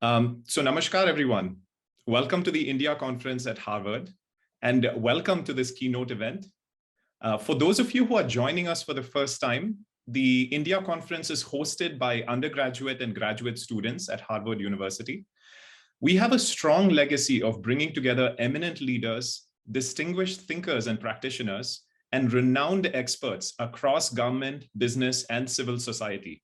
So namaskar, everyone. Welcome to the India conference at Harvard, and welcome to this keynote event. For those of you who are joining us for the first time, the India conference is hosted by undergraduate and graduate students at Harvard University. We have a strong legacy of bringing together eminent leaders, distinguished thinkers and practitioners, and renowned experts across government, business, and civil society.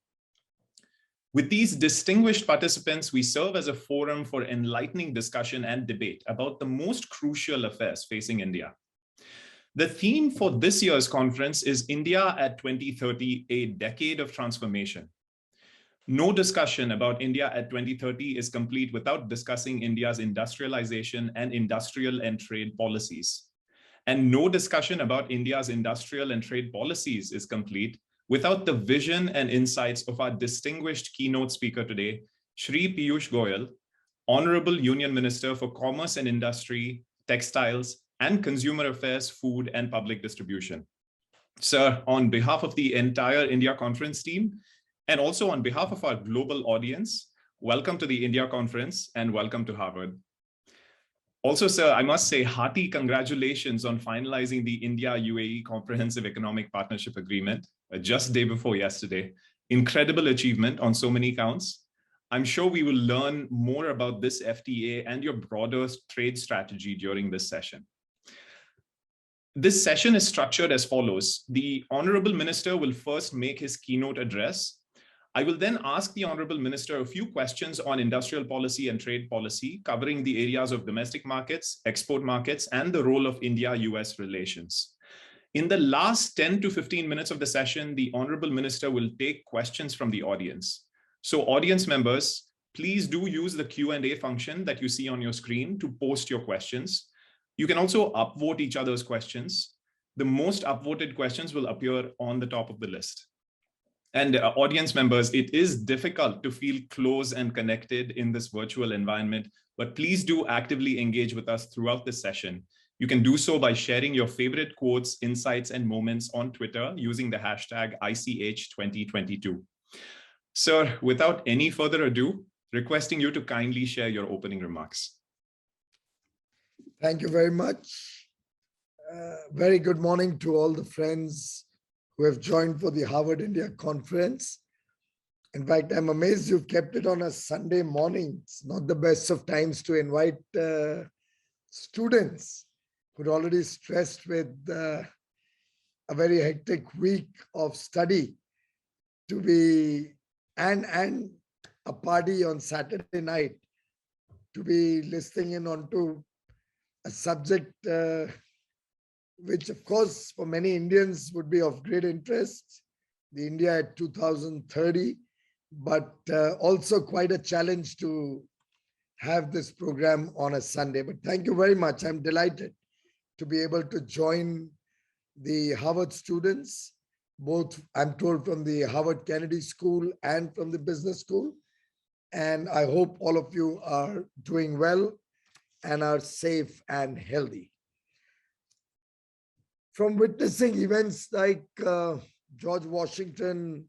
With these distinguished participants, we serve as a forum for enlightening discussion and debate about the most crucial affairs facing India. The theme for this year's conference is India at 2030, a decade of transformation. No discussion about India at 2030 is complete without discussing India's industrialization and industrial and trade policies. And no discussion about India's industrial and trade policies is complete without the vision and insights of our distinguished keynote speaker today, Shri Piyush Goyal, Honorable Union Minister for Commerce and Industry, Textiles, and Consumer Affairs, Food and Public Distribution. Sir, on behalf of the entire India conference team, and also on behalf of our global audience, welcome to the India conference and welcome to Harvard. Also, sir, I must say hearty congratulations on finalizing the India-UAE Comprehensive Economic Partnership Agreement just day before yesterday. Incredible achievement on so many counts. I'm sure we will learn more about this FTA and your broader trade strategy during this session. This session is structured as follows. The Honorable Minister will first make his keynote address. I will then ask the Honorable Minister a few questions on industrial policy and trade policy, covering the areas of domestic markets, export markets, and the role of India-US relations. In the last 10 to 15 minutes of the session, the Honorable Minister will take questions from the audience. So audience members, please do use the Q&A function that you see on your screen to post your questions. You can also upvote each other's questions. The most upvoted questions will appear on the top of the list. And audience members, it is difficult to feel close and connected in this virtual environment, but please do actively engage with us throughout the session. You can do so by sharing your favorite quotes, insights, and moments on Twitter using the hashtag ICH2022. Sir, without any further ado, requesting you to kindly share your opening remarks. Thank you very much. Very good morning to all the friends who have joined for the Harvard India conference. In fact, I'm amazed you've kept it on a Sunday morning. It's not the best of times to invite students who are already stressed with a very hectic week of study to be, and a party on Saturday night, to be listening in onto a subject which of course for many Indians would be of great interest, the India at 2030, but also quite a challenge to have this program on a Sunday. But thank you very much. I'm delighted to be able to join the Harvard students, both I'm told from the Harvard Kennedy School and from the business school. And I hope all of you are doing well and are safe and healthy. From witnessing events like George Washington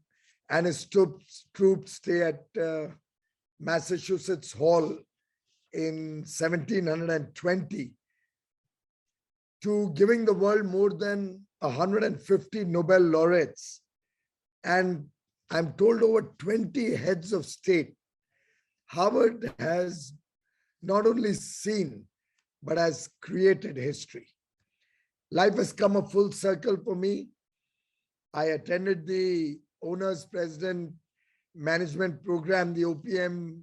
and his troops stay at Massachusetts Hall in 1720, to giving the world more than 150 Nobel laureates, and I'm told over 20 heads of state, Harvard has not only seen, but has created history. Life has come a full circle for me. I attended the Owners President Management Program, the OPM,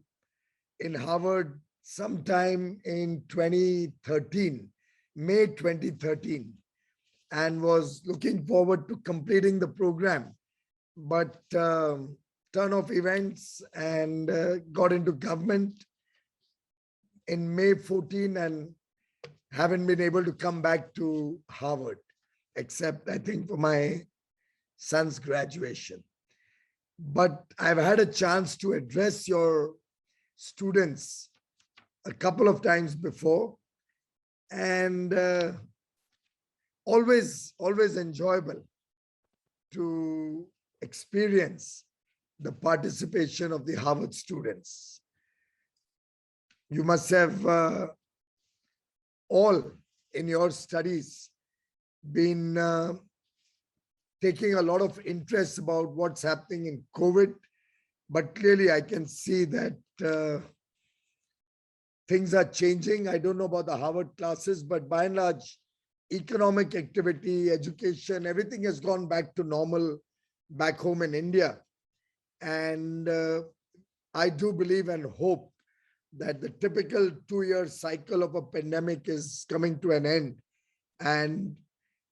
in Harvard sometime in 2013, May 2013, and was looking forward to completing the program. But turn of events and got into government in May 14 and haven't been able to come back to Harvard, except I think for my son's graduation. But I've had a chance to address your students a couple of times before, and always enjoyable to experience the participation of the Harvard students. You must have all in your studies been taking a lot of interest about what's happening in COVID, but clearly I can see that things are changing. I don't know about the Harvard classes, but by and large, economic activity, education, everything has gone back to normal back home in India. And I do believe and hope that the typical 2-year cycle of a pandemic is coming to an end, and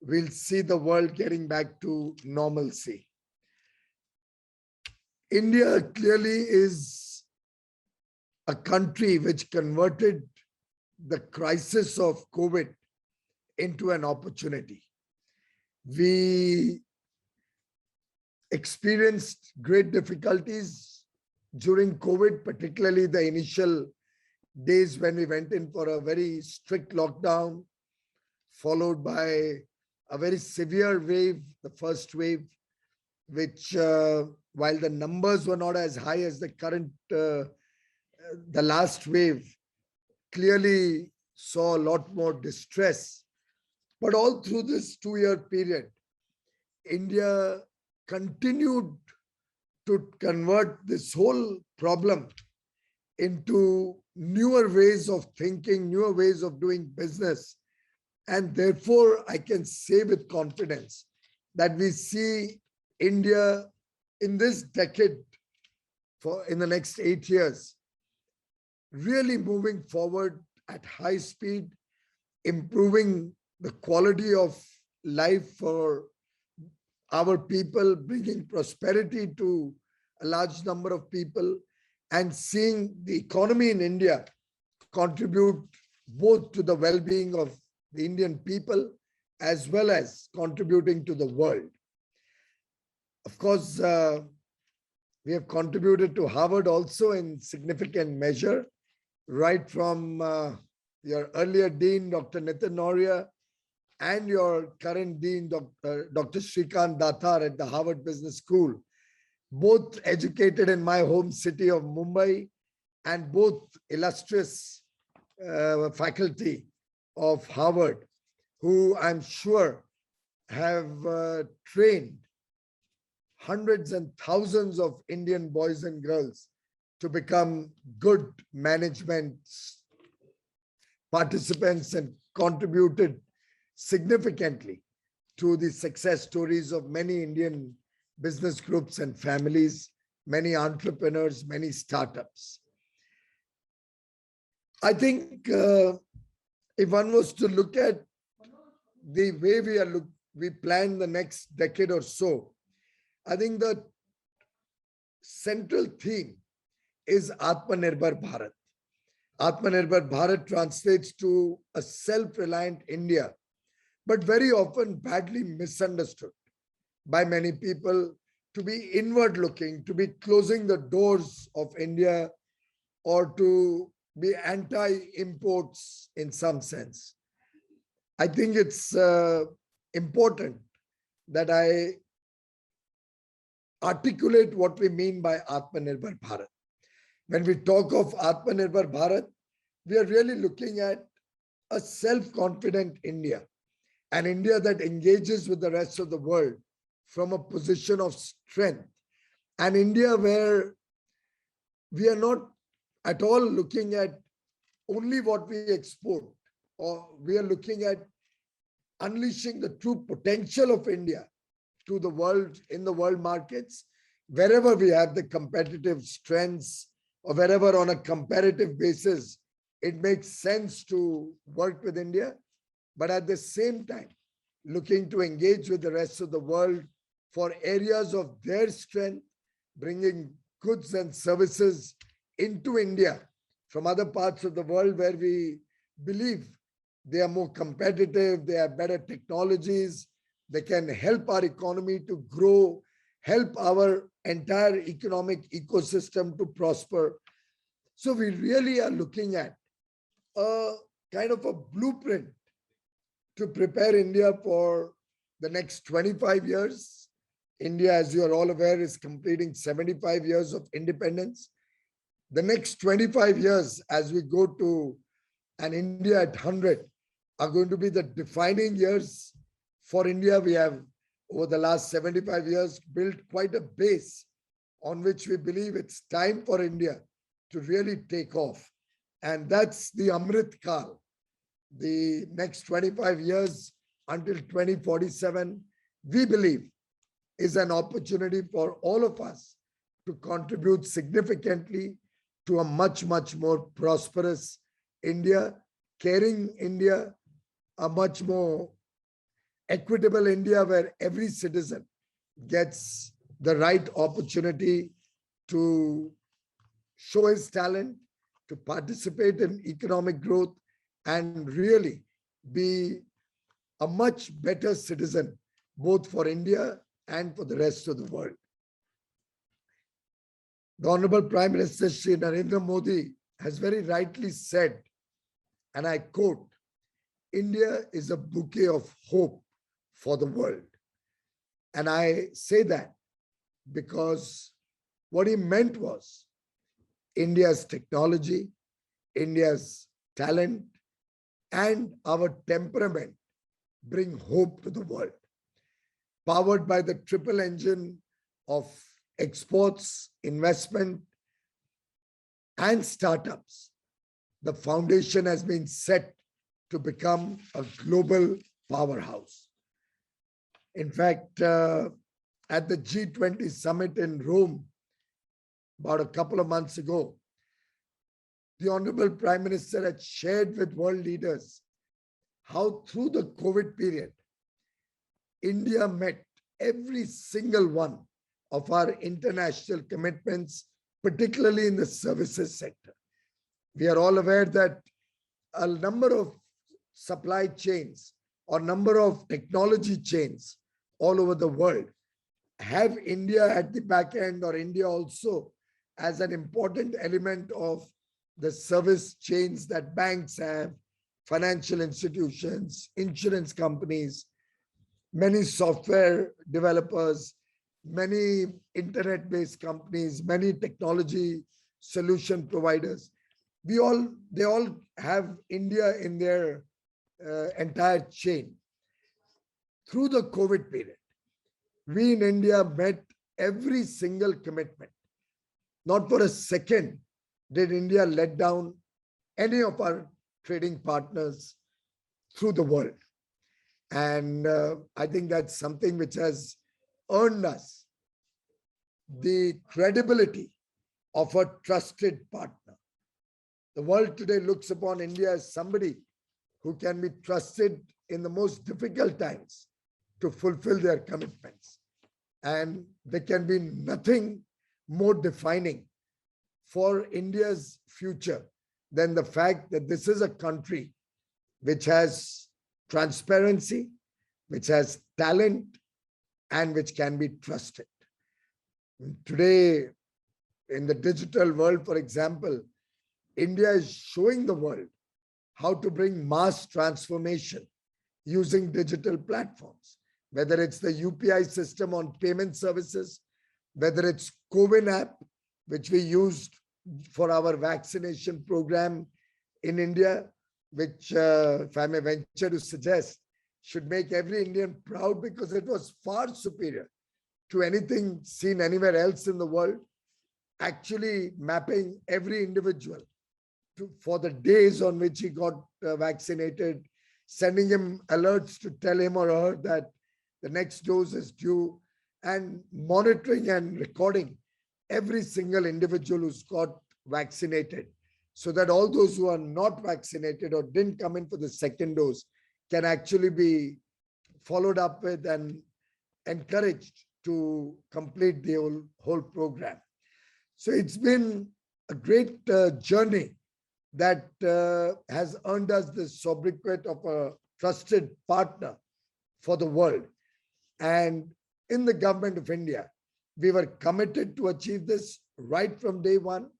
we'll see the world getting back to normalcy. India clearly is a country which converted the crisis of COVID into an opportunity. We experienced great difficulties during COVID, particularly the initial days when we went in for a very strict lockdown, followed by a very severe wave, the first wave, which while the numbers were not as high as the current, the last wave, clearly saw a lot more distress. But all through this 2-year period, India continued to convert this whole problem into newer ways of thinking, newer ways of doing business. And therefore, I can say with confidence that we see India in this decade, in the next 8 years, really moving forward at high speed, improving the quality of life for our people, bringing prosperity to a large number of people, and seeing the economy in India contribute both to the well-being of the Indian people as well as contributing to the world. Of course, we have contributed to Harvard also in significant measure, right from your earlier dean, Dr. Nitin Noria, and your current dean, Dr. Shrikant Datar at the Harvard Business School, both educated in my home city of Mumbai, and both illustrious faculty of Harvard, who I'm sure have trained hundreds and thousands of Indian boys and girls to become good management participants and contributed significantly to the success stories of many Indian business groups and families, many entrepreneurs, many startups. I think if one was to look at the way we plan the next decade or so, I think the central theme is Atmanirbhar Bharat. Atmanirbhar Bharat translates to a self-reliant India, but very often badly misunderstood by many people to be inward looking, to be closing the doors of India, or to be anti-imports in some sense. I think it's important that I articulate what we mean by Atmanirbhar Bharat. When we talk of Atmanirbhar Bharat, we are really looking at a self-confident India, an India that engages with the rest of the world from a position of strength, an India where we are not at all looking at only what we export, or we are looking at unleashing the true potential of India to the world, in the world markets, wherever we have the competitive strengths, or wherever on a comparative basis it makes sense to work with India, but at the same time looking to engage with the rest of the world for areas of their strength, bringing goods and services into India from other parts of the world where we believe they are more competitive, they have better technologies, they can help our economy to grow, help our entire economic ecosystem to prosper. So we really are looking at a kind of a blueprint to prepare India for the next 25 years. India, as you are all aware, is completing 75 years of independence. The next 25 years, as we go to an India at 100, are going to be the defining years for India. We have, over the last 75 years, built quite a base on which we believe it's time for India to really take off. And that's the Amrit Kal. The next 25 years until 2047, we believe, is an opportunity for all of us to contribute significantly to a much, much more prosperous India, caring India, a much more equitable India where every citizen gets the right opportunity to show his talent, to participate in economic growth, and really be a much better citizen, both for India and for the rest of the world. The Honorable Prime Minister Shri Narendra Modi has very rightly said, and I quote, "India is a bouquet of hope for the world." And I say that because what he meant was India's technology, India's talent, and our temperament bring hope to the world. Powered by the triple engine of exports, investment, and startups, the foundation has been set to become a global powerhouse. In fact, at the G20 summit in Rome, about a couple of months ago, the Honorable Prime Minister had shared with world leaders how through the COVID period, India met every single one of our international commitments, particularly in the services sector. We are all aware that a number of supply chains or number of technology chains all over the world have India at the back end, or India also as an important element of the service chains that banks have, financial institutions, insurance companies, many software developers, many internet-based companies, many technology solution providers. They all have India in their entire chain. Through the COVID period, we in India met every single commitment. Not for a second did India let down any of our trading partners through the world. And I think that's something which has earned us the credibility of a trusted partner. The world today looks upon India as somebody who can be trusted in the most difficult times to fulfill their commitments. And there can be nothing more defining for India's future than the fact that this is a country which has transparency, which has talent, and which can be trusted. Today, in the digital world, for example, India is showing the world how to bring mass transformation using digital platforms, whether it's the UPI system on payment services, whether it's CoWIN app, which we used for our vaccination program in India, which, if I may venture to suggest, should make every Indian proud because it was far superior to anything seen anywhere else in the world, actually mapping every individual for the days on which he got vaccinated, sending him alerts to tell him or her that the next dose is due, and monitoring and recording every single individual who's got vaccinated, so that all those who are not vaccinated or didn't come in for the second dose can actually be followed up with and encouraged to complete the whole program. So it's been a great journey that has earned us the sobriquet of a trusted partner for the world. And in the government of India, we were committed to achieve this right from day one.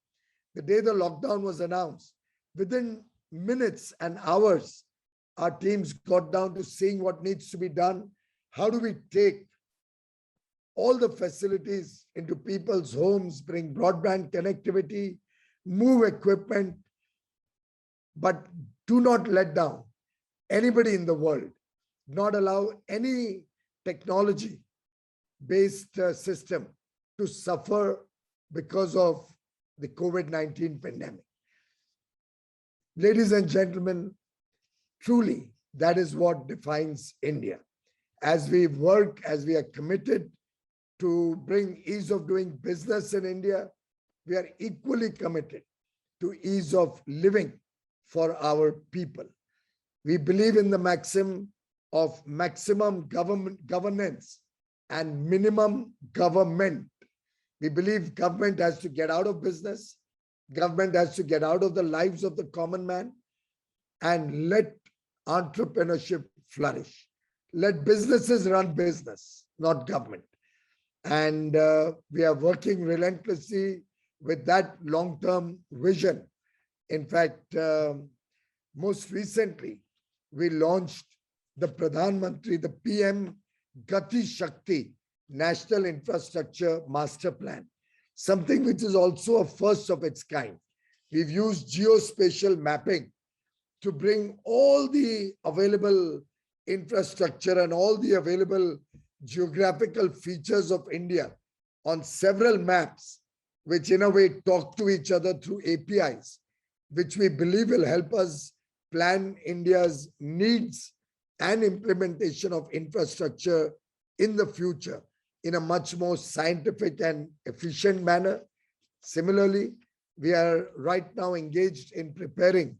The day the lockdown was announced, within minutes and hours, our teams got down to seeing what needs to be done. How do we take all the facilities into people's homes, bring broadband connectivity, move equipment, but do not let down anybody in the world, not allow any technology-based system to suffer because of the COVID-19 pandemic. Ladies and gentlemen, truly, that is what defines India. As we work, as we are committed to bring ease of doing business in India, we are equally committed to ease of living for our people. We believe in the maxim of maximum governance and minimum government. We believe government has to get out of business. Government has to get out of the lives of the common man and let entrepreneurship flourish. Let businesses run business, not government. And we are working relentlessly with that long-term vision. In fact, most recently, we launched the Pradhan Mantri, the PM Gati Shakti National Infrastructure Master Plan, something which is also a first of its kind. We've used geospatial mapping to bring all the available infrastructure and all the available geographical features of India on several maps, which in a way talk to each other through APIs, which we believe will help us plan India's needs and implementation of infrastructure in the future in a much more scientific and efficient manner. Similarly, we are right now engaged in preparing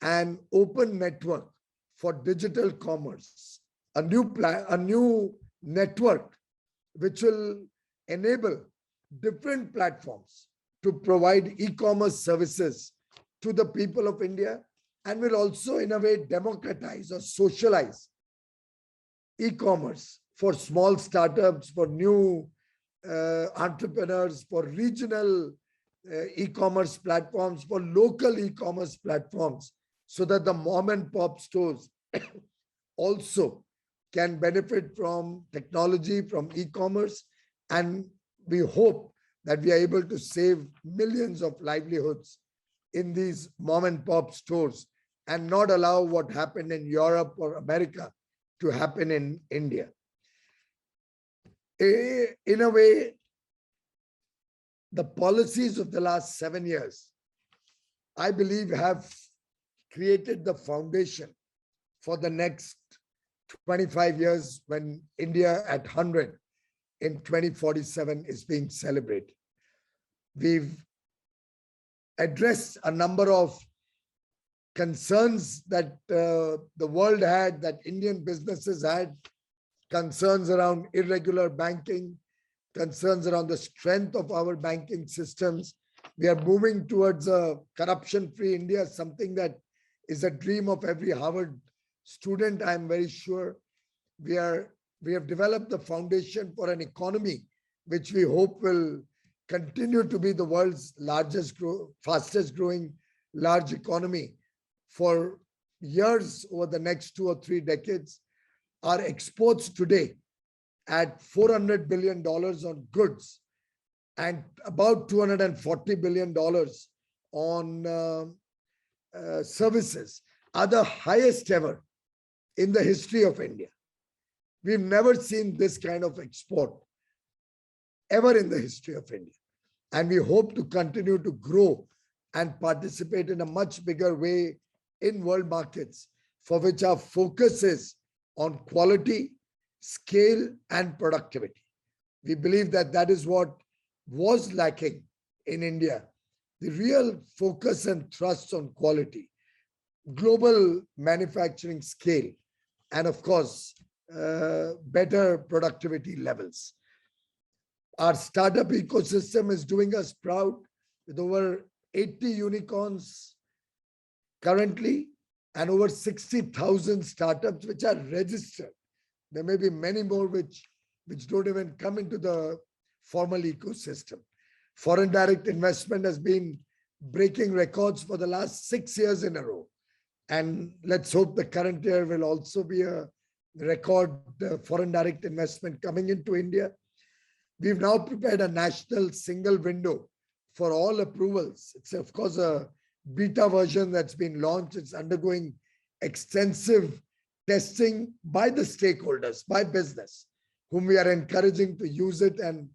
an open network for digital commerce, a new network which will enable different platforms to provide e-commerce services to the people of India, and will also in a way democratize or socialize e-commerce for small startups, for new entrepreneurs, for regional e-commerce platforms, for local e-commerce platforms, so that the mom and pop stores also can benefit from technology, from e-commerce. And we hope that we are able to save millions of livelihoods in these mom and pop stores and not allow what happened in Europe or America to happen in India. In a way, the policies of the last 7 years, I believe, have created the foundation for the next 25 years when India at 100 in 2047 is being celebrated. We've addressed a number of concerns that the world had, that Indian businesses had, concerns around irregular banking, concerns around the strength of our banking systems. We are moving towards a corruption-free India, something that is a dream of every Harvard student, I'm very sure. We have developed the foundation for an economy which we hope will continue to be the world's fastest growing large economy for years over the next 2 or 3 decades. Our exports today at $400 billion on goods and about $240 billion on services are the highest ever in the history of India. We've never seen this kind of export ever in the history of India. And we hope to continue to grow and participate in a much bigger way in world markets, for which our focus is on quality, scale, and productivity. We believe that that is what was lacking in India. The real focus and thrust on quality, global manufacturing scale, and of course, better productivity levels. Our startup ecosystem is doing us proud, with over 80 unicorns currently and over 60,000 startups which are registered. There may be many more which don't even come into the formal ecosystem. Foreign direct investment has been breaking records for the last 6 years in a row. And let's hope the current year will also be a record foreign direct investment coming into India. We've now prepared a national single window for all approvals. It's of course a beta version that's been launched. It's undergoing extensive testing by the stakeholders, by business, whom we are encouraging to use it and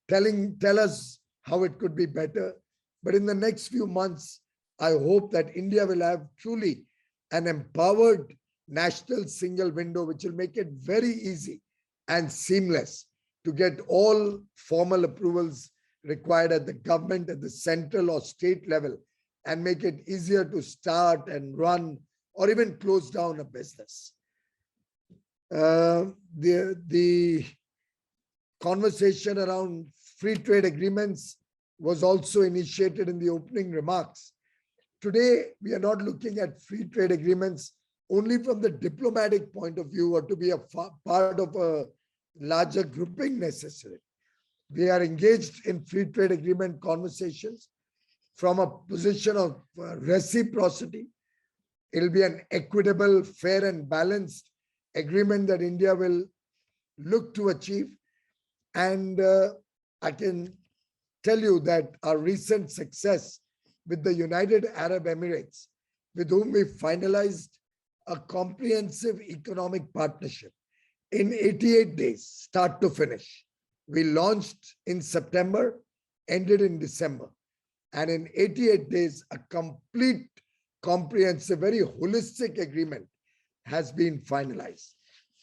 tell us how it could be better. But in the next few months, I hope that India will have truly an empowered national single window, which will make it very easy and seamless to get all formal approvals required at the government, at the central or state level, and make it easier to start and run or even close down a business. The conversation around free trade agreements was also initiated in the opening remarks. Today, we are not looking at free trade agreements only from the diplomatic point of view or to be a part of a larger grouping necessary. We are engaged in free trade agreement conversations from a position of reciprocity. It'll be an equitable, fair and balanced agreement that India will look to achieve. And I can tell you that our recent success with the United Arab Emirates, with whom we finalized a comprehensive economic partnership in 88 days, start to finish. We launched in September, ended in December. And in 88 days, a complete, comprehensive, very holistic agreement has been finalized.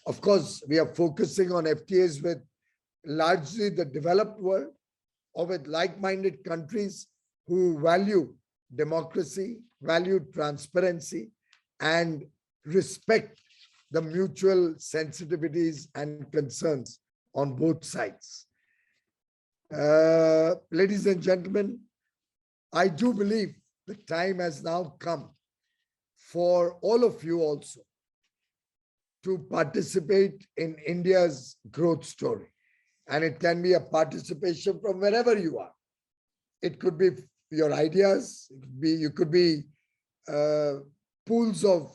Of course, we are focusing on FTAs with largely the developed world or with like-minded countries who value democracy, value transparency, and respect the mutual sensitivities and concerns on both sides. Ladies and gentlemen, I do believe the time has now come for all of you also to participate in India's growth story. And it can be a participation from wherever you are. It could be your ideas, you could be pools of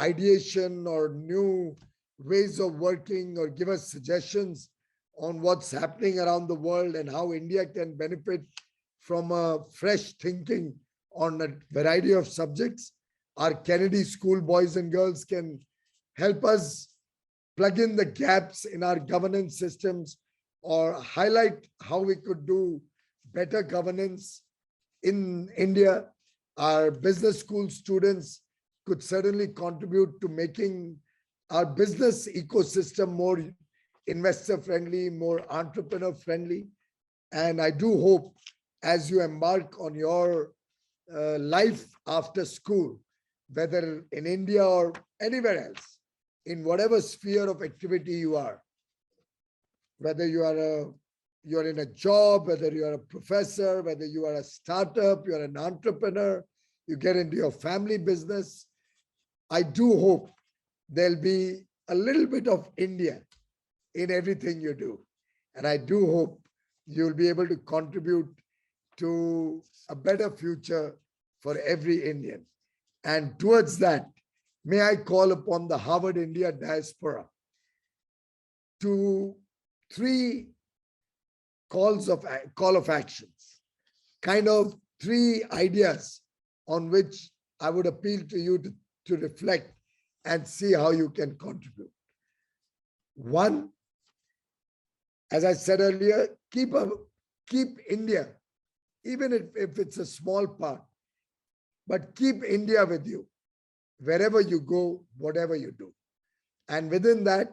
ideation or new ways of working, or give us suggestions on what's happening around the world and how India can benefit from a fresh thinking on a variety of subjects. Our Kennedy School boys and girls can help us plug in the gaps in our governance systems or highlight how we could do better governance in India. Our business school students could certainly contribute to making our business ecosystem more investor friendly, more entrepreneur friendly. And I do hope as you embark on your life after school, whether in India or anywhere else, in whatever sphere of activity you are, whether you're in a job, whether you are a professor, whether you are a startup, you're an entrepreneur, you get into your family business, I do hope there'll be a little bit of India in everything you do. And I do hope you'll be able to contribute to a better future for every Indian. And towards that, may I call upon the Harvard India diaspora to three call of actions, kind of three ideas on which I would appeal to you to reflect and see how you can contribute. One, as I said earlier, keep India, even if it's a small part, but keep India with you wherever you go, whatever you do. And within that,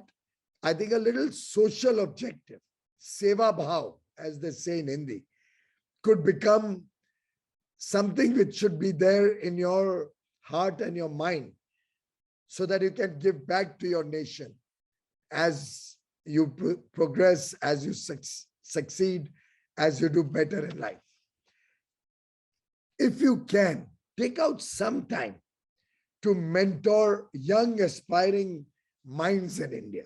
I think a little social objective, seva bhav, as they say in Hindi, could become something which should be there in your heart and your mind so that you can give back to your nation as you progress, as you succeed, as you do better in life. If you can, take out some time to mentor young aspiring minds in India,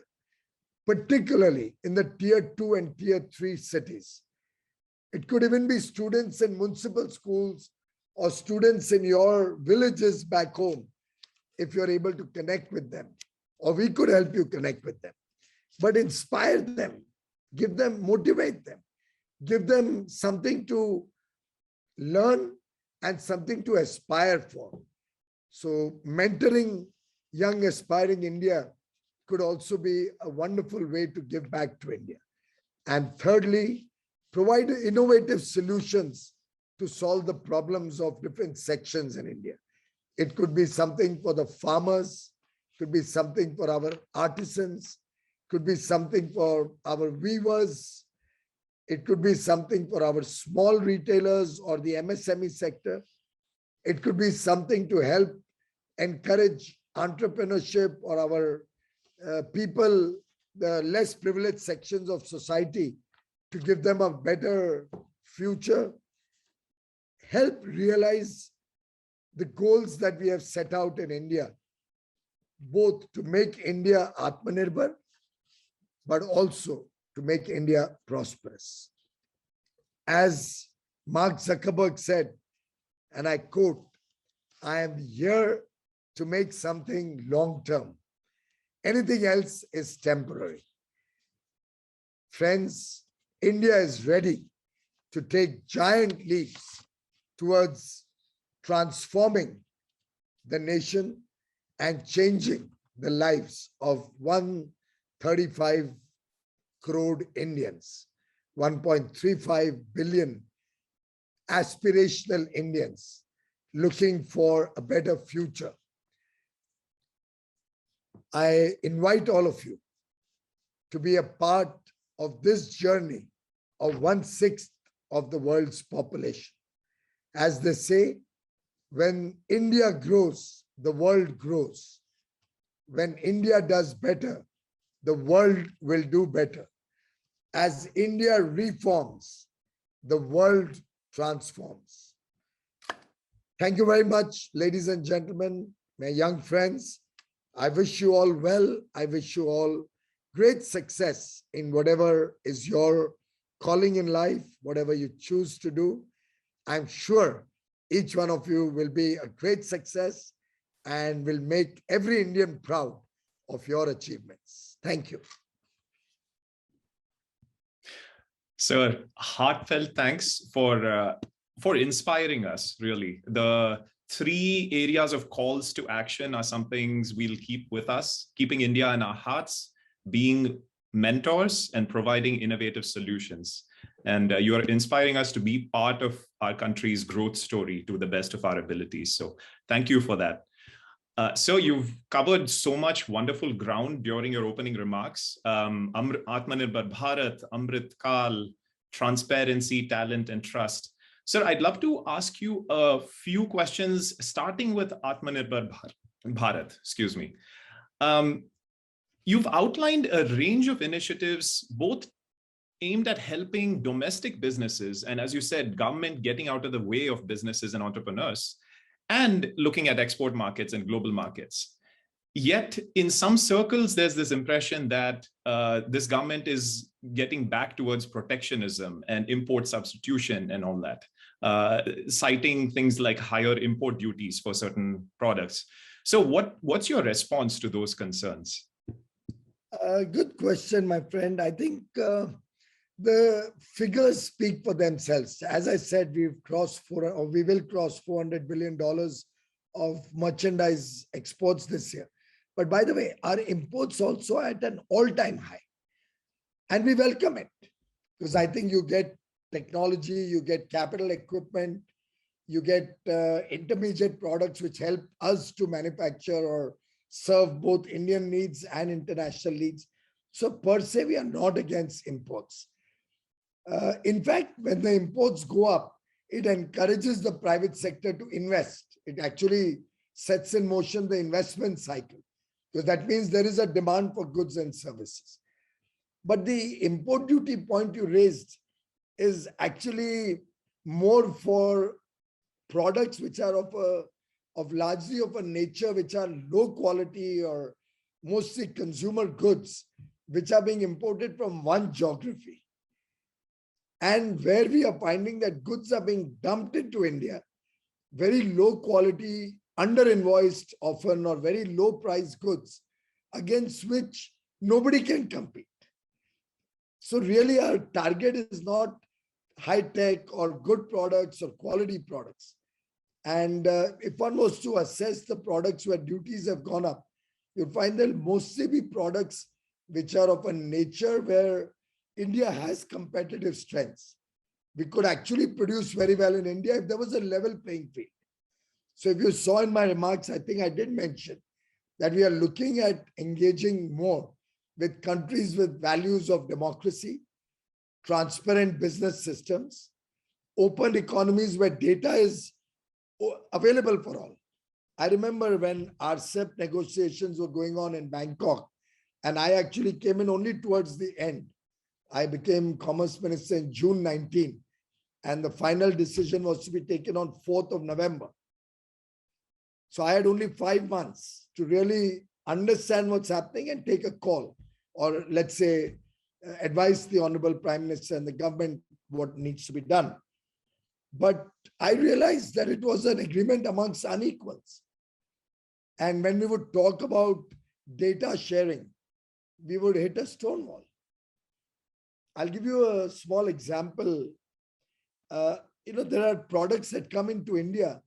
particularly in the tier 2 and tier 3 cities. It could even be students in municipal schools or students in your villages back home, if you're able to connect with them, or we could help you connect with them. But inspire them, give them, motivate them, give them something to learn, and something to aspire for. So mentoring young aspiring India could also be a wonderful way to give back to India. And thirdly, provide innovative solutions to solve the problems of different sections in India. It could be something for the farmers, could be something for our artisans, could be something for our weavers, it could be something for our small retailers or the MSME sector. It could be something to help encourage entrepreneurship or our people, the less privileged sections of society, to give them a better future. Help realize the goals that we have set out in India, both to make India Atmanirbhar, but also to make India prosperous. As Mark Zuckerberg said, and I quote, "I am here to make something long-term. Anything else is temporary." Friends, India is ready to take giant leaps towards transforming the nation and changing the lives of 135 crore Indians, 1.35 billion aspirational Indians looking for a better future. I invite all of you to be a part of this journey of 1/6 of the world's population. As they say, when India grows, the world grows. When India does better, the world will do better. As India reforms, the world transforms. Thank you very much, ladies and gentlemen, my young friends. I wish you all well. I wish you all great success in whatever is your calling in life, whatever you choose to do. I'm sure each one of you will be a great success and will make every Indian proud of your achievements. Thank you. Sir, heartfelt thanks for inspiring us, really. The 3 areas of calls to action are some things we'll keep with us: keeping India in our hearts, being mentors, and providing innovative solutions. And you are inspiring us to be part of our country's growth story to the best of our abilities. So thank you for that. So you've covered so much wonderful ground during your opening remarks. Atmanirbhar Bharat, Amrit Kal, transparency, talent, and trust. Sir, I'd love to ask you a few questions, starting with Atmanirbhar Bharat, excuse me. You've outlined a range of initiatives, both aimed at helping domestic businesses, and as you said, government getting out of the way of businesses and entrepreneurs, and looking at export markets and global markets. Yet in some circles, there's this impression that this government is getting back towards protectionism and import substitution and all that, citing things like higher import duties for certain products. So what's your response to those concerns? Good question, my friend. I think the figures speak for themselves. As I said, we will cross $400 billion of merchandise exports this year. But by the way, our imports also are at an all-time high. And we welcome it, because I think you get technology, you get capital equipment, you get intermediate products which help us to manufacture or serve both Indian needs and international needs. So per se, we are not against imports. In fact, when the imports go up, it encourages the private sector to invest. It actually sets in motion the investment cycle, because that means there is a demand for goods and services. But the import duty point you raised is actually more for products which are largely of a nature which are low quality or mostly consumer goods, which are being imported from one geography. And where we are finding that goods are being dumped into India, very low quality, under invoiced often, or very low price goods against which nobody can compete. So really our target is not high tech or good products or quality products. And if one was to assess the products where duties have gone up, you'll find they'll mostly be products which are of a nature where India has competitive strengths. We could actually produce very well in India if there was a level playing field. So if you saw in my remarks, I think I did mention that we are looking at engaging more with countries with values of democracy, transparent business systems, open economies where data is available for all. I remember when RCEP negotiations were going on in Bangkok, and I actually came in only towards the end. I became Commerce Minister in June 19, and the final decision was to be taken on 4th of November. So I had only 5 months to really understand what's happening and take a call, or let's say, advise the Honorable Prime Minister and the government what needs to be done. But I realized that it was an agreement amongst unequals. And when we would talk about data sharing, we would hit a stone wall. I'll give you a small example. There are products that come into India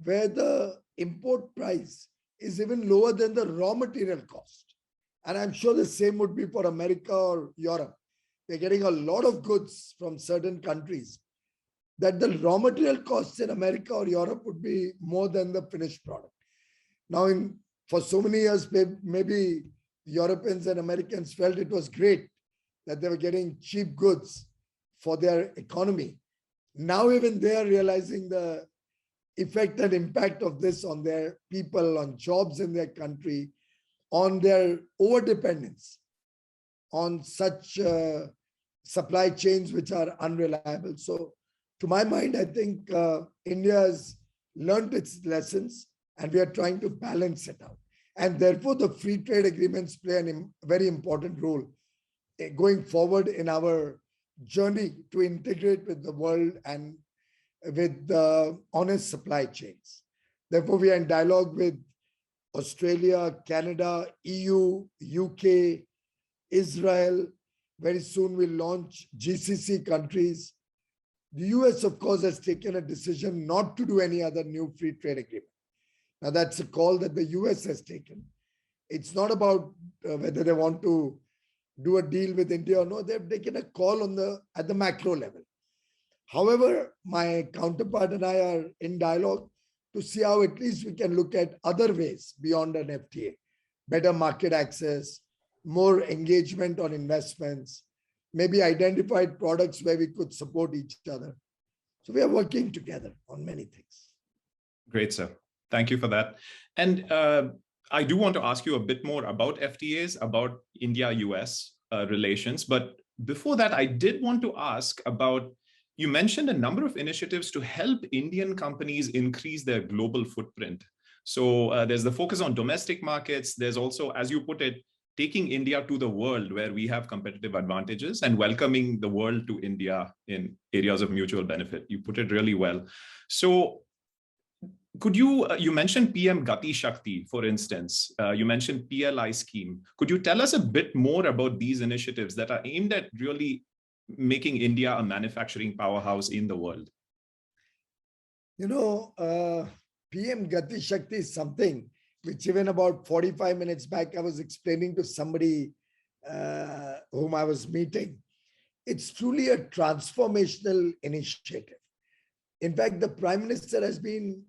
where the import price is even lower than the raw material cost. And I'm sure the same would be for America or Europe. They're getting a lot of goods from certain countries that the raw material costs in America or Europe would be more than the finished product. Now, for so many years, maybe Europeans and Americans felt it was great that they were getting cheap goods for their economy. Now, even they are realizing the effect and impact of this on their people, on jobs in their country, on their overdependence on such supply chains which are unreliable. So, to my mind, I think India has learned its lessons and we are trying to balance it out. And therefore, the free trade agreements play a very important role going forward in our journey to integrate with the world and with honest supply chains. Therefore, we are in dialogue with Australia, Canada, EU, UK, Israel. Very soon we'll launch GCC countries. The US, of course, has taken a decision not to do any other new free trade agreement. Now, that's a call that the US has taken. It's not about whether they want to do a deal with India or no. They've taken a call at the macro level. However, my counterpart and I are in dialogue to see how at least we can look at other ways beyond an FTA, better market access, more engagement on investments, maybe identified products where we could support each other. So we are working together on many things. Great, sir. Thank you for that. And I do want to ask you a bit more about FTAs, about India-US relations. But before that, I did want to ask about, you mentioned a number of initiatives to help Indian companies increase their global footprint. So there's the focus on domestic markets. There's also, as you put it, taking India to the world where we have competitive advantages and welcoming the world to India in areas of mutual benefit. You put it really well. So could you mentioned PM Gati Shakti, for instance, you mentioned PLI scheme. Could you tell us a bit more about these initiatives that are aimed at really making India a manufacturing powerhouse in the world? PM Gati Shakti is something which even about 45 minutes back, I was explaining to somebody whom I was meeting. It's truly a transformational initiative. In fact, the Prime Minister has been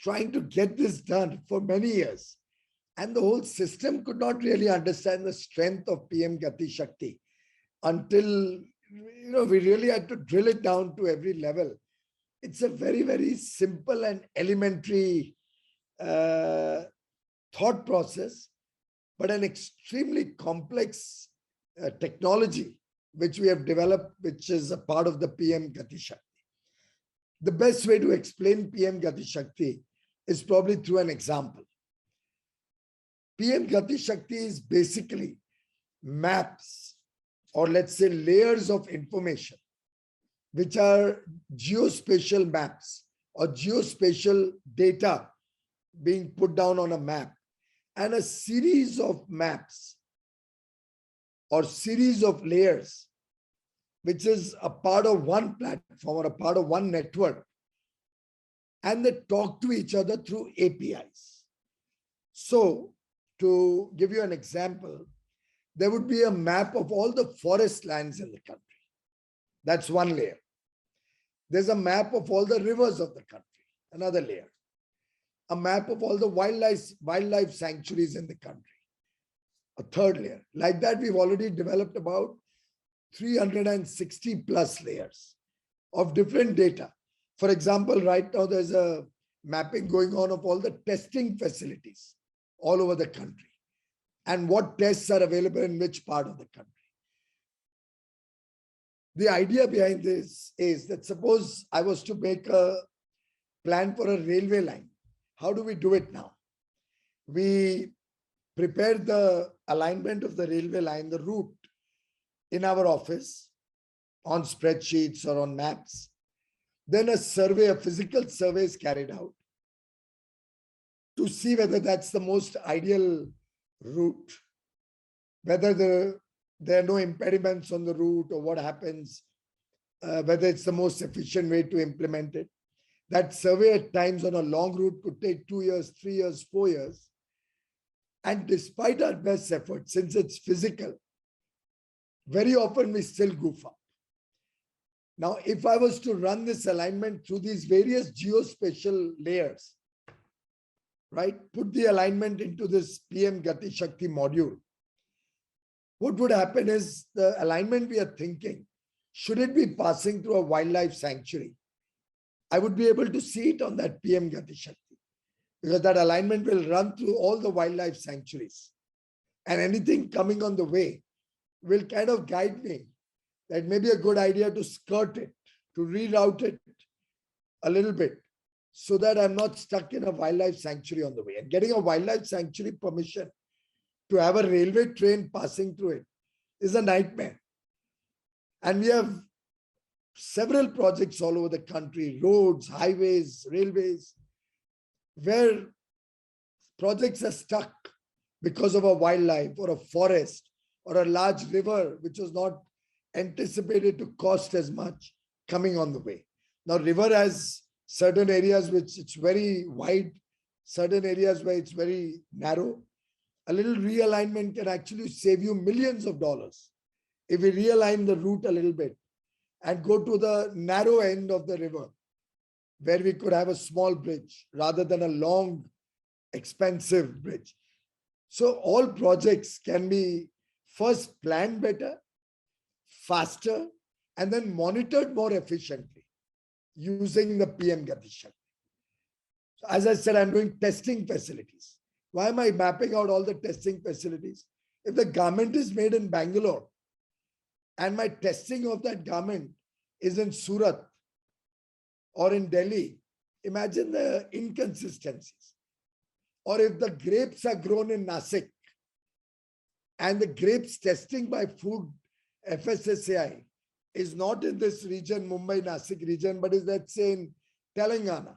trying to get this done for many years. And the whole system could not really understand the strength of PM Gati Shakti until we really had to drill it down to every level. It's a very, very simple and elementary thought process, but an extremely complex technology which we have developed, which is a part of the PM Gati Shakti. The best way to explain PM Gati Shakti is probably through an example. PM Gati Shakti is basically maps, or let's say layers of information, which are geospatial maps or geospatial data being put down on a map, and a series of maps or series of layers which is a part of one platform or a part of one network, and they talk to each other through APIs. So to give you an example, there would be a map of all the forest lands in the country. That's one layer. There's a map of all the rivers of the country, another layer. A map of all the wildlife sanctuaries in the country, a third layer. Like that, we've already developed about 360 plus layers of different data. For example, right now there's a mapping going on of all the testing facilities all over the country and what tests are available in which part of the country. The idea behind this is that suppose I was to make a plan for a railway line. How do we do it now? We prepare the alignment of the railway line, the route in our office on spreadsheets or on maps. Then a survey, a physical survey is carried out to see whether that's the most ideal route, whether there are no impediments on the route or what happens, whether it's the most efficient way to implement it. That survey at times on a long route could take 2 years, 3 years, 4 years. And despite our best efforts, since it's physical, very often we still goof up. Now, if I was to run this alignment through these various geospatial layers, right, put the alignment into this PM Gati Shakti module, what would happen is the alignment we are thinking, should it be passing through a wildlife sanctuary? I would be able to see it on that PM Gati Shakti because that alignment will run through all the wildlife sanctuaries and anything coming on the way will kind of guide me that may be a good idea to skirt it, to reroute it a little bit so that I'm not stuck in a wildlife sanctuary on the way. And getting a wildlife sanctuary permission to have a railway train passing through it is a nightmare. And we have several projects all over the country, roads, highways, railways, where projects are stuck because of a wildlife or a forest or a large river, which was not anticipated to cost as much coming on the way. Now, river has certain areas which it's very wide, certain areas where it's very narrow. A little realignment can actually save you millions of dollars if we realign the route a little bit and go to the narrow end of the river where we could have a small bridge rather than a long, expensive bridge. So all projects can be first planned better, faster, and then monitored more efficiently using the PM Gati Shakti. So as I said, I'm doing testing facilities. Why am I mapping out all the testing facilities? If the garment is made in Bangalore and my testing of that garment is in Surat or in Delhi, imagine the inconsistencies. Or if the grapes are grown in Nasik and the grapes testing by food FSSAI is not in this region, Mumbai, Nasik region, but is let's say in Telangana.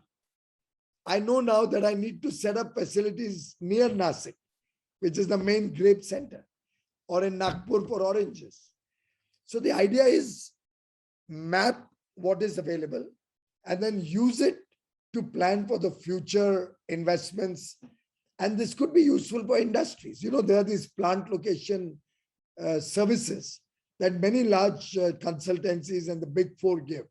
I know now that I need to set up facilities near Nasik, which is the main grape center, or in Nagpur for oranges. So the idea is map what is available and then use it to plan for the future investments. And this could be useful for industries. You know, there are these plant location services that many large consultancies and the big four give.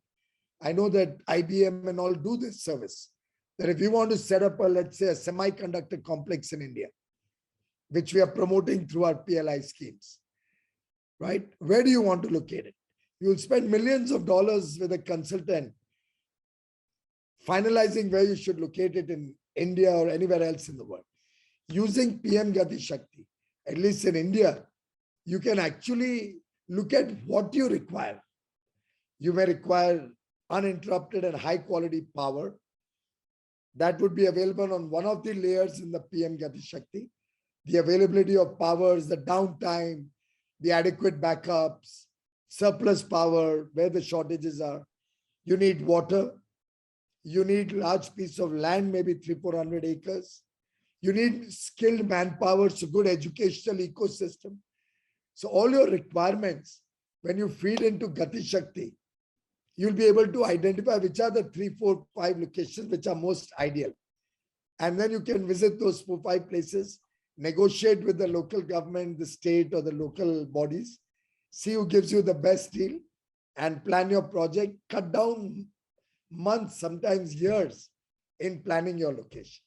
I know that IBM and all do this service. That if you want to set up a, let's say, a semiconductor complex in India, which we are promoting through our PLI schemes, right? Where do you want to locate it? You'll spend millions of dollars with a consultant finalizing where you should locate it in India or anywhere else in the world. Using PM Gati Shakti, at least in India, you can actually look at what you require. You may require uninterrupted and high quality power. That would be available on one of the layers in the PM Gati Shakti. The availability of powers, the downtime, the adequate backups, surplus power, where the shortages are. You need water. You need large piece of land, maybe 300-400 acres. You need skilled manpower, so good educational ecosystem. So all your requirements, when you feed into Gati Shakti, you'll be able to identify which are the 3, 4, 5 locations which are most ideal. And then you can visit those 4, 5 places, negotiate with the local government, the state or the local bodies, see who gives you the best deal and plan your project, cut down months, sometimes years in planning your location.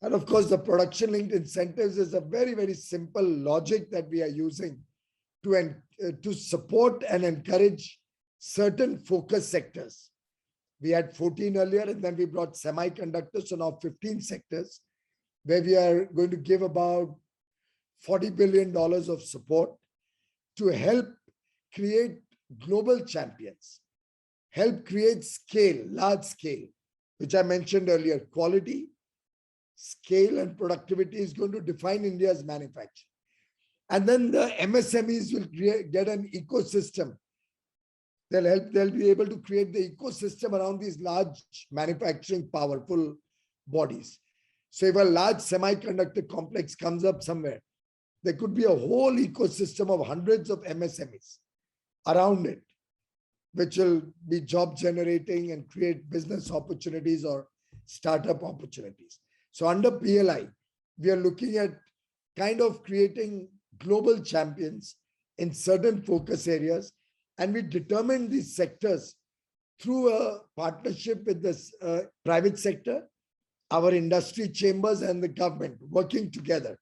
And of course, the production linked incentives is a very, very simple logic that we are using to support and encourage certain focus sectors. We had 14 earlier, and then we brought semiconductors, so now 15 sectors, where we are going to give about $40 billion of support to help create global champions, help create scale, large scale, which I mentioned earlier. Quality, scale, and productivity is going to define India's manufacturing. And then the MSMEs will get an ecosystem. They'll be able to create the ecosystem around these large manufacturing powerful bodies. So if a large semiconductor complex comes up somewhere, there could be a whole ecosystem of hundreds of MSMEs around it, which will be job generating and create business opportunities or startup opportunities. So under PLI, we are looking at kind of creating global champions in certain focus areas. And we determine these sectors through a partnership with the private sector, our industry chambers, and the government working together.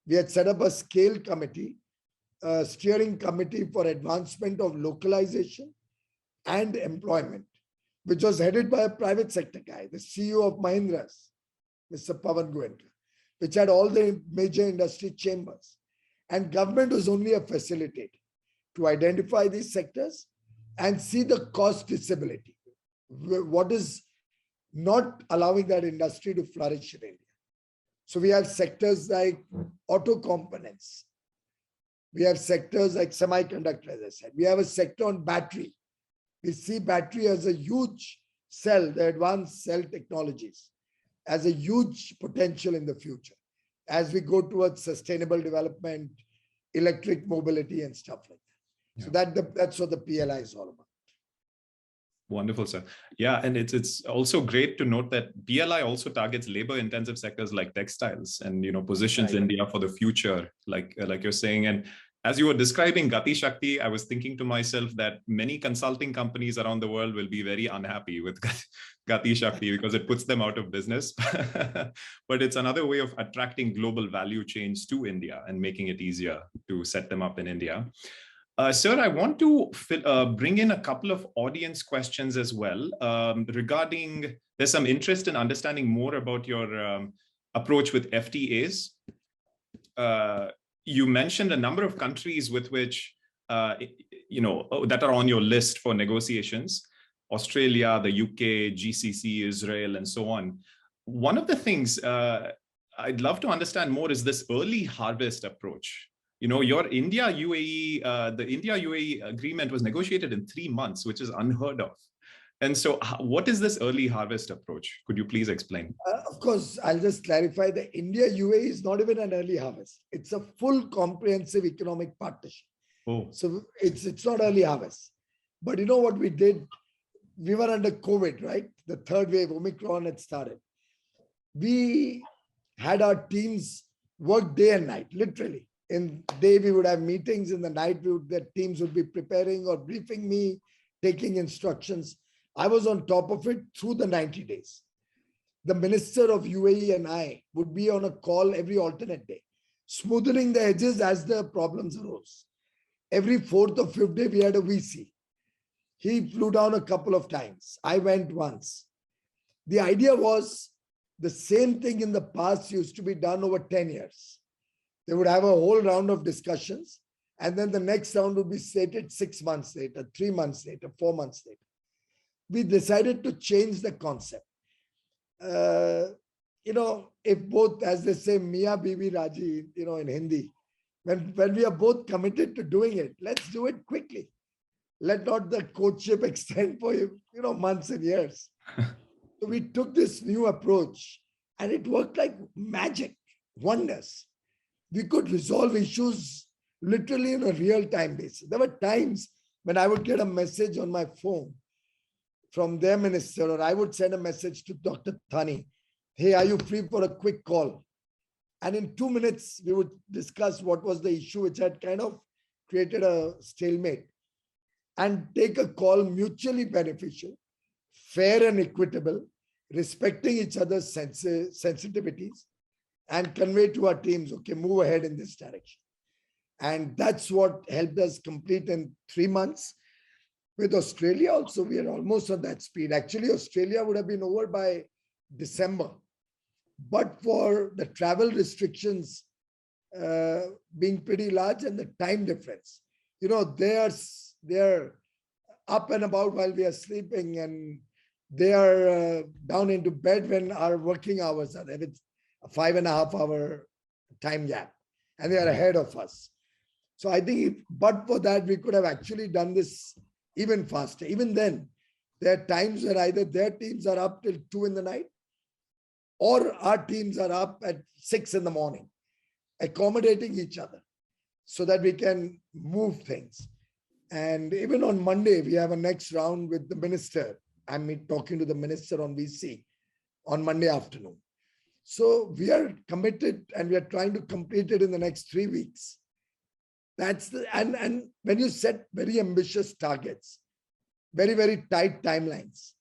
We had set up a scale committee, a steering committee for advancement of localization and employment, which was headed by a private sector guy, the CEO of Mahindra's, Mr. Pawan Goenka, which had all the major industry chambers. And government was only a facilitator to identify these sectors and see the cost disability. What is not allowing that industry to flourish in India? So we have sectors like auto components. We have sectors like semiconductor, as I said. We have a sector on battery. We see battery as a huge cell, the advanced cell technologies, as a huge potential in the future as we go towards sustainable development, electric mobility, and stuff like that. Yeah. So that's what the PLI is all about. Wonderful, sir. Yeah, and it's also great to note that PLI also targets labor-intensive sectors like textiles, and positions India for the future, like you're saying. And as you were describing Gati Shakti, I was thinking to myself that many consulting companies around the world will be very unhappy with Gati Shakti because it puts them out of business. But it's another way of attracting global value chains to India and making it easier to set them up in India. Sir, I want to bring in a couple of audience questions as well regarding, there's some interest in understanding more about your approach with FTAs. You mentioned a number of countries with which, that are on your list for negotiations: Australia, the UK, GCC, Israel, and so on. One of the things I'd love to understand more is this early harvest approach. Your India-UAE, the India-UAE agreement was negotiated in 3 months, which is unheard of. And so what is this early harvest approach? Could you please explain? Of course, I'll just clarify. The India-UAE is not even an early harvest. It's a full comprehensive economic partnership. Oh. So it's not early harvest. But you know what we did? We were under COVID, right? The third wave, Omicron had started. We had our teams work day and night, literally. In the day, we would have meetings. In the night, the teams would be preparing or briefing me, taking instructions. I was on top of it through the 90 days. The minister of UAE and I would be on a call every alternate day, smoothing the edges as the problems arose. Every 4th or 5th day, we had a VC. He flew down a couple of times. I went once. The idea was the same thing in the past used to be done over 10 years. They would have a whole round of discussions, and then the next round would be stated 6 months later, 3 months later, 4 months later. We decided to change the concept. If both, as they say, Mia Bibi Raji, in Hindi, when we are both committed to doing it, let's do it quickly. Let not the courtship extend for months and years. So we took this new approach, and it worked like magic, wonders. We could resolve issues literally on a real-time basis. There were times when I would get a message on my phone from their minister, or I would send a message to Dr. Thani, hey, are you free for a quick call? And in 2 minutes, we would discuss what was the issue, which had kind of created a stalemate, and take a call mutually beneficial, fair and equitable, respecting each other's sensitivities, and convey to our teams, okay, move ahead in this direction. And that's what helped us complete in 3 months. With Australia also, we are almost on that speed. Actually, Australia would have been over by December, but for the travel restrictions being pretty large and the time difference. You know, they're up and about while we are sleeping, and they are down into bed when our working hours are there. It's a 5.5 hour time gap, and they are ahead of us. So I think, but for that, we could have actually done this even faster. Even then, there are times where either their teams are up till 2 in the night, or our teams are up at 6 in the morning, accommodating each other so that we can move things. And even on Monday, we have a next round with the minister. I'm talking to the minister on VC on Monday afternoon. So we are committed, and we are trying to complete it in the next 3 weeks. That's the, and when you set very ambitious targets, very, very tight timelines,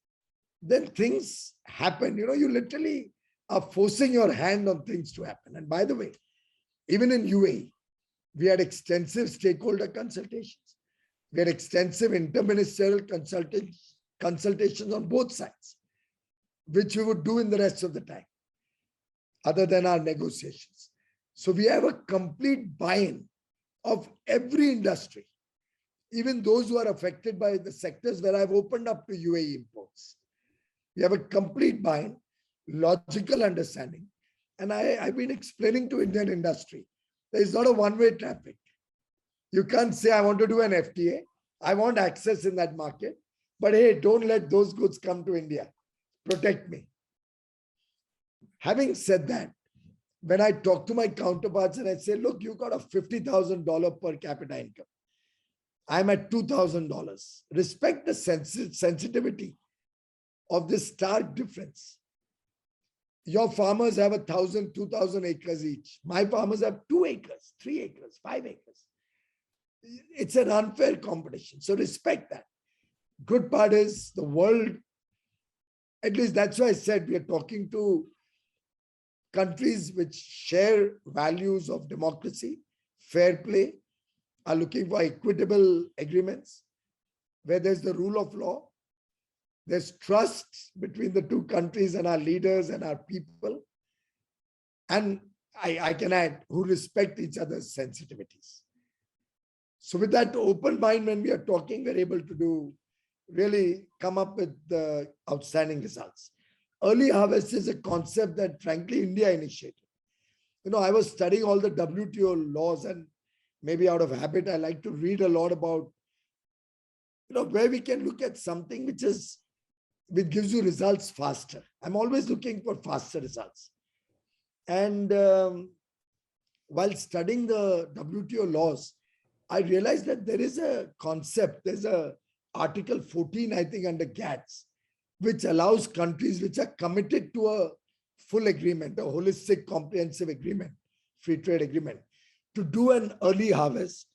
then things happen. You know, you literally are forcing your hand on things to happen. And by the way, even in UAE, we had extensive stakeholder consultations. We had extensive interministerial consultations on both sides, which we would do in the rest of the time, other than our negotiations. So we have a complete buy-in of every industry, even those who are affected by the sectors where I've opened up to UAE imports. We have a complete buy-in, logical understanding. And I've been explaining to Indian industry, there is not a one-way traffic. You can't say, I want to do an FTA. I want access in that market. But hey, don't let those goods come to India. Protect me. Having said that, when I talk to my counterparts and I say, look, you got a $50,000 per capita income. I'm at $2,000. Respect the sensitivity of this stark difference. Your farmers have 1,000, 2,000 acres each. My farmers have 2 acres, 3 acres, 5 acres. It's an unfair competition. So respect that. Good part is the world, at least that's why I said we are talking to countries which share values of democracy, fair play, are looking for equitable agreements, where there's the rule of law, there's trust between the two countries and our leaders and our people. And I can add, who respect each other's sensitivities. So with that open mind, when we are talking, we're able to really come up with the outstanding results. Early harvest is a concept that, frankly, India initiated. You know, I was studying all the WTO laws, and maybe out of habit, I like to read a lot about, you know, where we can look at something which gives you results faster. I'm always looking for faster results. And while studying the WTO laws, I realized that there is a concept, there's a Article 14, I think, under GATS, which allows countries which are committed to a full agreement, a holistic, comprehensive agreement, free trade agreement, to do an early harvest.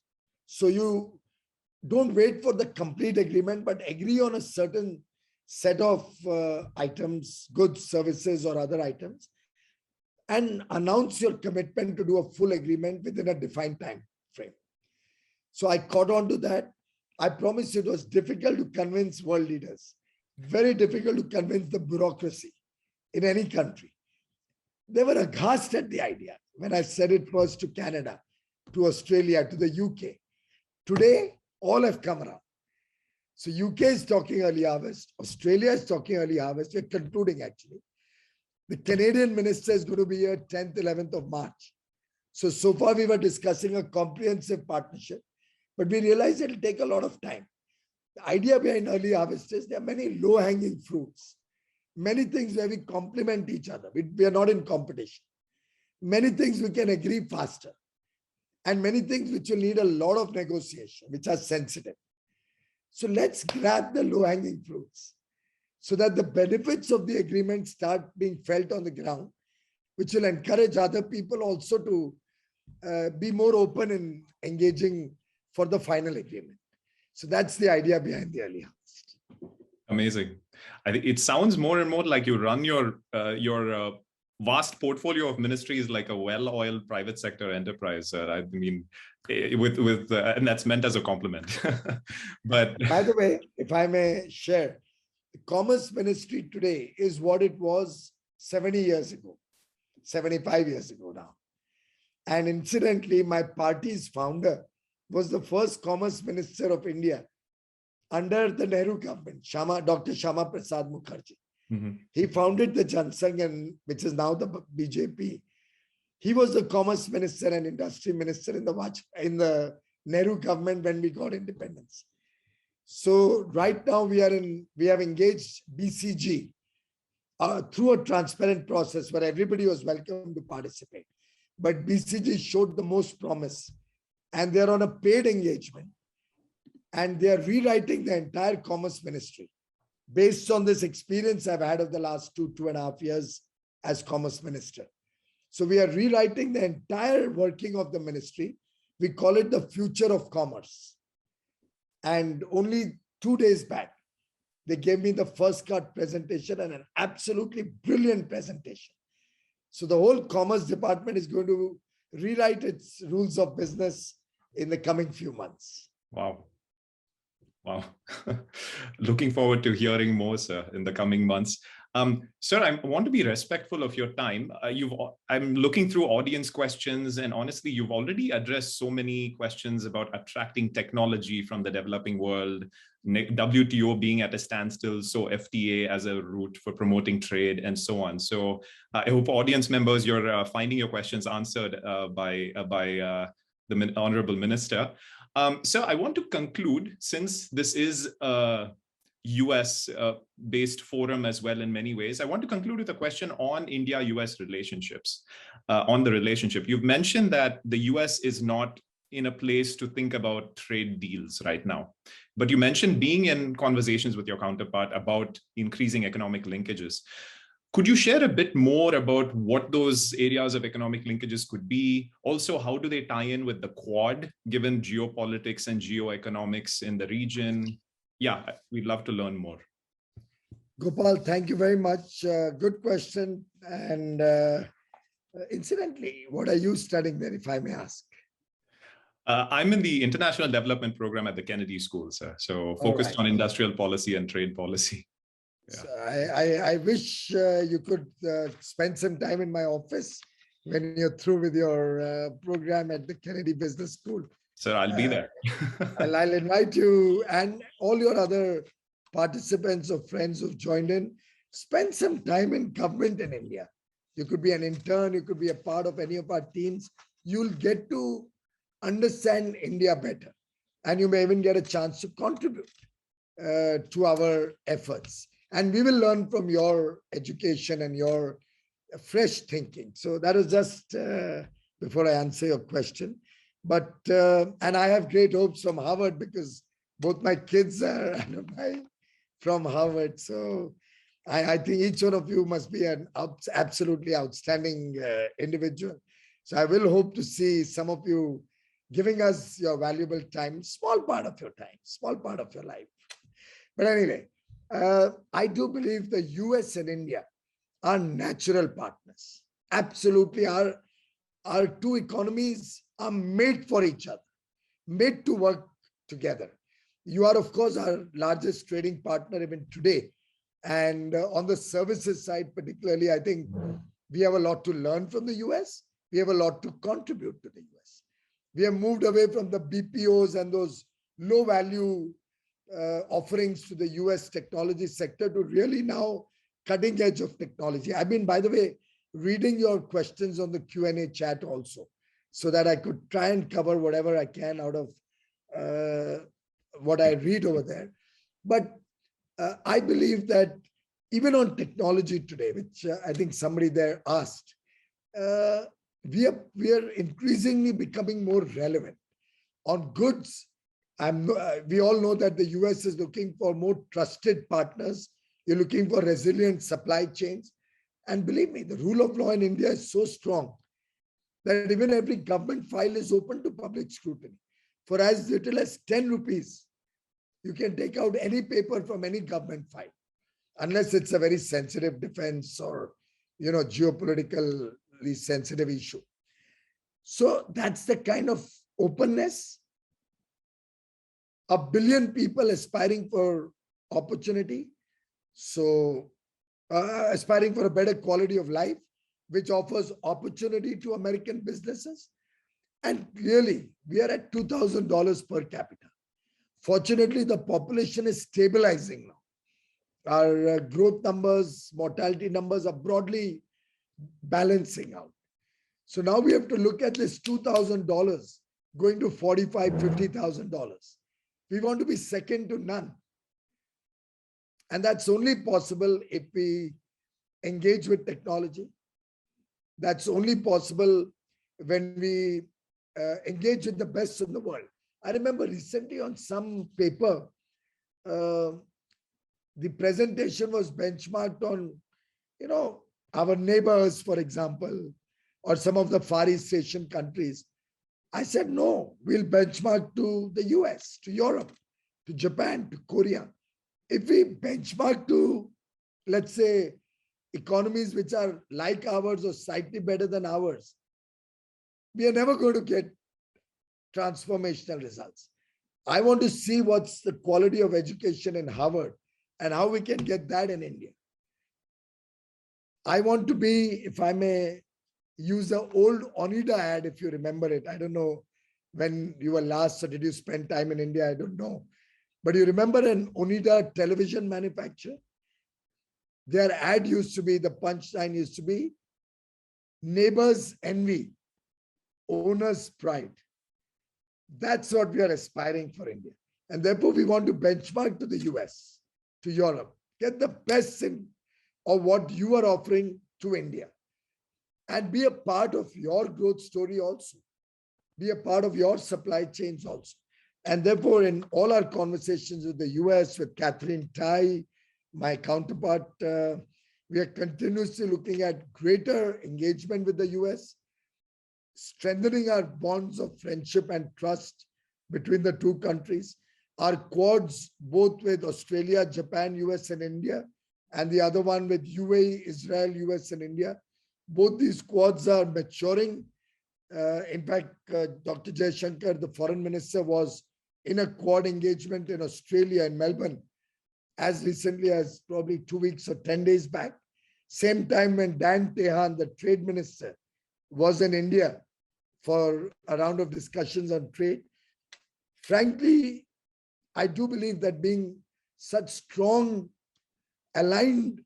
So you don't wait for the complete agreement, but agree on a certain set of items, goods, services, or other items, and announce your commitment to do a full agreement within a defined time frame. So I caught on to that. I promise it was difficult to convince world leaders, very difficult to convince the bureaucracy in any country. They were aghast at the idea when I said it first to Canada, to Australia, to the UK. Today, all have come around. So UK is talking early harvest. Australia is talking early harvest. We're concluding, actually. The Canadian minister is going to be here 10th, 11th of March. So far we were discussing a comprehensive partnership, but we realized it'll take a lot of time. The idea behind early harvest is there are many low-hanging fruits, many things where we complement each other. We are not in competition. Many things we can agree faster. and many things which will need a lot of negotiation, which are sensitive. So let's grab the low-hanging fruits so that the benefits of the agreement start being felt on the ground, which will encourage other people also to be more open in engaging for the final agreement. So that's the idea behind the early harvest. Amazing. I think it sounds more and more like you run your vast portfolio of ministries like a well-oiled private sector enterprise. I mean, and that's meant as a compliment. But by the way, if I may share, the Commerce Ministry today is what it was 70 years ago, 75 years ago now. And incidentally, my party's founder was the first Commerce Minister of India under the Nehru government, Dr. Shama Prasad Mukherjee. mm-hmm. He founded the Jansangh, which is now the BJP. He was the Commerce Minister and Industry Minister in the Nehru government when we got independence. So right now we have engaged BCG through a transparent process where everybody was welcome to participate. But BCG showed the most promise, and they're on a paid engagement, and they are rewriting the entire Commerce Ministry based on this experience I've had of the last 2.5 years as Commerce Minister. So we are rewriting the entire working of the ministry. We call it the future of commerce. And only 2 days back, they gave me the first cut presentation and an absolutely brilliant presentation. So the whole commerce department is going to rewrite its rules of business in the coming few months. Wow. Wow. Looking forward to hearing more, sir, in the coming months. Sir, I want to be respectful of your time. I'm looking through audience questions, and honestly, you've already addressed so many questions about attracting technology from the developing world, WTO being at a standstill, so FTA as a route for promoting trade, and so on. So I hope audience members, you're finding your questions answered by the Honorable Minister. So I want to conclude, since this is a US-based forum as well in many ways, I want to conclude with a question on India-US relationships, on the relationship. You've mentioned that the US is not in a place to think about trade deals right now, but you mentioned being in conversations with your counterpart about increasing economic linkages. Could you share a bit more about what those areas of economic linkages could be? Also, how do they tie in with the Quad, given geopolitics and geoeconomics in the region? Yeah, we'd love to learn more. Gopal, thank you very much. Good question. And incidentally, what are you studying there, if I may ask? I'm in the International Development Program at the Kennedy School, sir. So focused on industrial policy and trade policy. Yeah. So I wish you could spend some time in my office when you're through with your program at the Kennedy Business School. Sir, I'll be there. I'll invite you and all your other participants or friends who've joined in. Spend some time in government in India. You could be an intern, you could be a part of any of our teams. You'll get to understand India better. And you may even get a chance to contribute to our efforts. And we will learn from your education and your fresh thinking. So that is just before I answer your question. But, and I have great hopes from Harvard because both my kids are from Harvard. So I think each one of you must be an absolutely outstanding individual. So I will hope to see some of you giving us your valuable time, small part of your time, small part of your life. But anyway, I do believe the US and India are natural partners. Absolutely, our two economies are made for each other, made to work together. You are, of course, our largest trading partner even today. And on the services side, particularly, I think we have a lot to learn from the US. We have a lot to contribute to the US. We have moved away from the BPOs and those low value offerings to the US technology sector to really now cutting edge of technology. I've been, by the way, reading your questions on the Q&A chat also, so that I could try and cover whatever I can out of what I read over there. But I believe that even on technology today, which I think somebody there asked, we are increasingly becoming more relevant. On goods, we all know that the US is looking for more trusted partners. You're looking for resilient supply chains. And believe me, the rule of law in India is so strong that even every government file is open to public scrutiny. For as little as 10 rupees, you can take out any paper from any government file, unless it's a very sensitive defense or, geopolitically sensitive issue. So that's the kind of openness. 1 billion people aspiring for opportunity. So aspiring for a better quality of life, which offers opportunity to American businesses. And clearly, we are at $2,000 per capita. Fortunately, the population is stabilizing now. Our growth numbers, mortality numbers are broadly balancing out. So now we have to look at this $2,000 going to $45,000, $50,000. We want to be second to none. And that's only possible if we engage with technology. That's only possible when we engage with the best in the world. I remember recently on some paper, the presentation was benchmarked on, our neighbors, for example, or some of the Far East Asian countries. I said, no, we'll benchmark to the US, to Europe, to Japan, to Korea. If we benchmark to, let's say, economies which are like ours or slightly better than ours, we are never going to get transformational results. I want to see what's the quality of education in Harvard and how we can get that in India. I want to be, if I may use the old Oneida ad, if you remember it. I don't know when you were last, or did you spend time in India? I don't know. But you remember an Oneida television manufacturer? Their ad used to be, the punchline used to be, neighbors envy, owners pride. That's what we are aspiring for India. And therefore, we want to benchmark to the US, to Europe, get the best in of what you are offering to India, and be a part of your growth story also, be a part of your supply chains also. And therefore, in all our conversations with the US, with Catherine Tai, my counterpart, we are continuously looking at greater engagement with the US, strengthening our bonds of friendship and trust between the two countries. Our quads, both with Australia, Japan, US, and India, and the other one with UAE, Israel, US, and India. Both these quads are maturing. In fact, Dr. Jaishankar, the foreign minister, was in a quad engagement in Australia, in Melbourne, as recently as probably 2 weeks or 10 days back. Same time when Dan Tehan, the trade minister, was in India for a round of discussions on trade. Frankly, I do believe that being such strong, aligned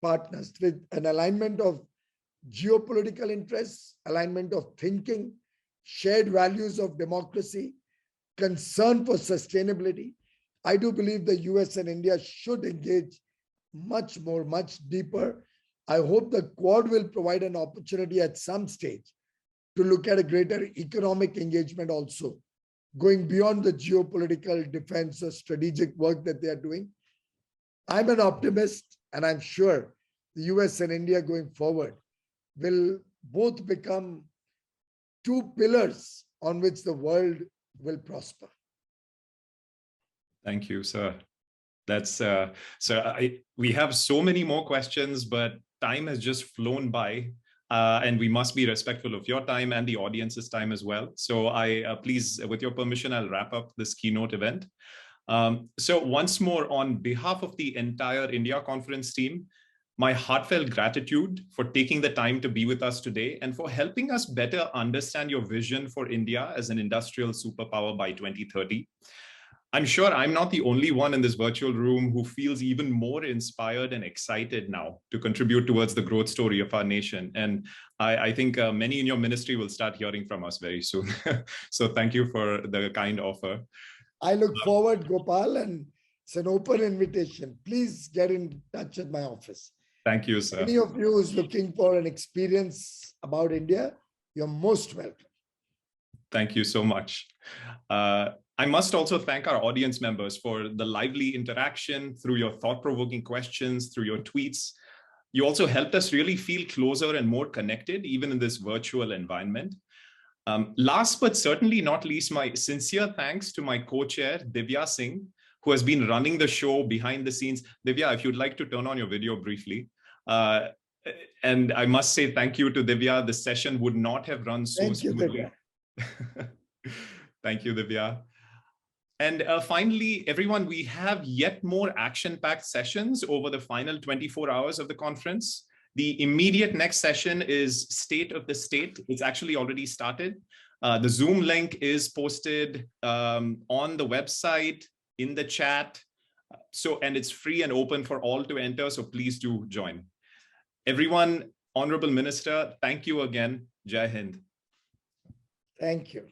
partners with an alignment of geopolitical interests, alignment of thinking, shared values of democracy, concern for sustainability, I do believe the US and India should engage much more, much deeper. I hope the Quad will provide an opportunity at some stage to look at a greater economic engagement also, going beyond the geopolitical defense or strategic work that they are doing. I'm an optimist, and I'm sure the US and India going forward will both become two pillars on which the world will prosper. Thank you, sir. That's we have so many more questions, but time has just flown by, and we must be respectful of your time and the audience's time as well. So please, with your permission, I'll wrap up this keynote event. So once more, on behalf of the entire India Conference team, my heartfelt gratitude for taking the time to be with us today and for helping us better understand your vision for India as an industrial superpower by 2030. I'm sure I'm not the only one in this virtual room who feels even more inspired and excited now to contribute towards the growth story of our nation. And I think many in your ministry will start hearing from us very soon. So thank you for the kind offer. I look forward, Gopal, and it's an open invitation. Please get in touch with my office. Thank you, sir. Any of you who's looking for an experience about India, you're most welcome. Thank you so much. I must also thank our audience members for the lively interaction through your thought-provoking questions, through your tweets. You also helped us really feel closer and more connected, even in this virtual environment. Last but certainly not least, my sincere thanks to my co-chair, Divya Singh, who has been running the show behind the scenes. Divya, if you'd like to turn on your video briefly. And I must say thank you to Divya. The session would not have run so smoothly. Thank you, Divya. And finally, everyone, we have yet more action-packed sessions over the final 24 hours of the conference. The immediate next session is State of the State. It's actually already started. The Zoom link is posted on the website, in the chat. And it's free and open for all to enter, so please do join. Everyone, Honorable Minister, thank you again. Jai Hind. Thank you.